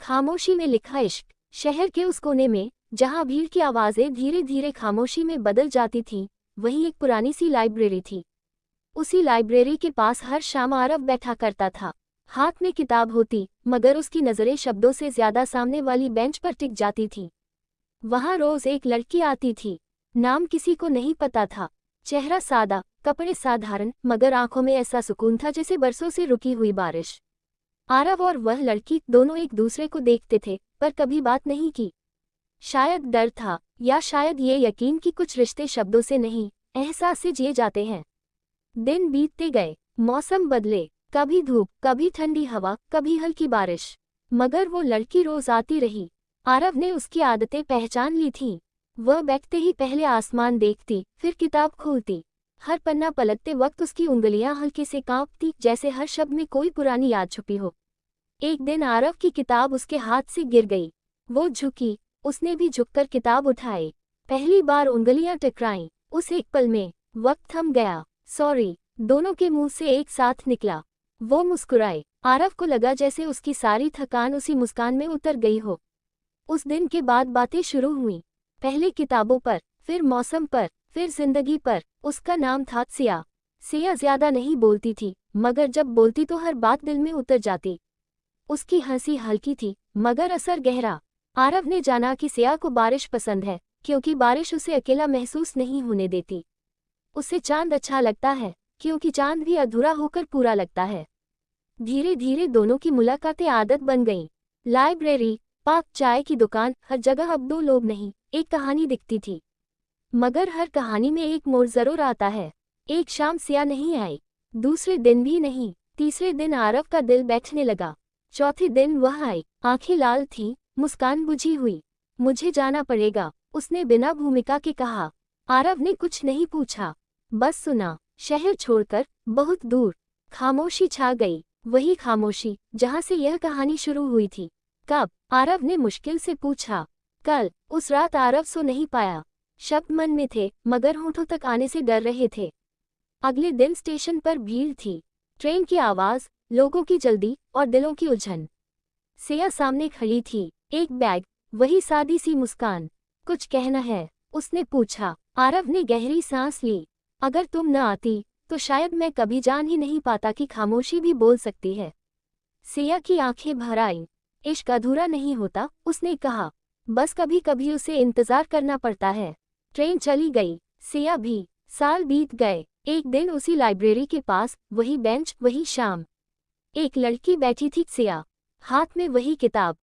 खामोशी में लिखा इश्क। शहर के उस कोने में जहां भीड़ की आवाजें धीरे धीरे खामोशी में बदल जाती थीं, वहीं एक पुरानी सी लाइब्रेरी थी। उसी लाइब्रेरी के पास हर शाम आरव बैठा करता था। हाथ में किताब होती, मगर उसकी नज़रें शब्दों से ज्यादा सामने वाली बेंच पर टिक जाती थीं। वहां रोज एक लड़की आती थी। नाम किसी को नहीं पता था। चेहरा सादा, कपड़े साधारण, मगर आंखों में ऐसा सुकून था जैसे बरसों से रुकी हुई बारिश। आरव और वह लड़की दोनों एक दूसरे को देखते थे, पर कभी बात नहीं की। शायद डर था, या शायद ये यकीन कि कुछ रिश्ते शब्दों से नहीं, एहसास से जिए जाते हैं। दिन बीतते गए, मौसम बदले, कभी धूप, कभी ठंडी हवा, कभी हल्की बारिश, मगर वो लड़की रोज आती रही। आरव ने उसकी आदतें पहचान ली थीं। वह बैठते ही पहले आसमान देखती, फिर किताब खोलती। हर पन्ना पलटते वक्त उसकी उंगलियां हल्के से कांपती, जैसे हर शब्द में कोई पुरानी याद छुपी हो। एक दिन आरव की किताब उसके हाथ से गिर गई। वो झुकी, उसने भी झुककर किताब उठाई। पहली बार उंगलियां टकराईं। उस एक पल में वक्त थम गया। सॉरी, दोनों के मुंह से एक साथ निकला। वो मुस्कुराए। आरव को लगा जैसे उसकी सारी थकान उसी मुस्कान में उतर गई हो। उस दिन के बाद बातें शुरू हुईं। पहले किताबों पर, फिर मौसम पर, फिर जिंदगी पर। उसका नाम था सिया। सिया ज्यादा नहीं बोलती थी, मगर जब बोलती तो हर बात दिल में उतर जाती। उसकी हंसी हल्की थी, मगर असर गहरा। आरव ने जाना कि सिया को बारिश पसंद है, क्योंकि बारिश उसे अकेला महसूस नहीं होने देती। उसे चांद अच्छा लगता है, क्योंकि चांद भी अधूरा होकर पूरा लगता है। धीरे धीरे दोनों की मुलाकातें आदत बन गईं। लाइब्रेरी, पार्क, चाय की दुकान, हर जगह अब दो लोग नहीं, एक कहानी दिखती थी। मगर हर कहानी में एक मोड़ जरूर आता है। एक शाम सिया नहीं आई, दूसरे दिन भी नहीं, तीसरे दिन आरव का दिल बैठने लगा। चौथे दिन वह आई, आंखें लाल थीं, मुस्कान बुझी हुई। मुझे जाना पड़ेगा, उसने बिना भूमिका के कहा। आरव ने कुछ नहीं पूछा, बस सुना। शहर छोड़कर, बहुत दूर, खामोशी छा गई। वही खामोशी जहां से यह कहानी शुरू हुई थी। कब? आरव ने मुश्किल से पूछा। कल। उस रात आरव सो नहीं पाया। शब्द मन में थे, मगर होठों तक आने से डर रहे थे। अगले दिन स्टेशन पर भीड़ थी। ट्रेन की आवाज, लोगों की जल्दी और दिलों की उलझन। सिया सामने खड़ी थी, एक बैग, वही सादी सी मुस्कान। कुछ कहना है? उसने पूछा। आरव ने गहरी सांस ली। अगर तुम न आती, तो शायद मैं कभी जान ही नहीं पाता कि खामोशी भी बोल सकती है। सिया की आंखें भर आईं। इश्क अधूरा नहीं होता, उसने कहा, बस कभी कभी उसे इंतजार करना पड़ता है। ट्रेन चली गई, सिया भी। साल बीत गए। एक दिन उसी लाइब्रेरी के पास, वही बेंच, वही शाम। एक लड़की बैठी थी, सिया, हाथ में वही किताब।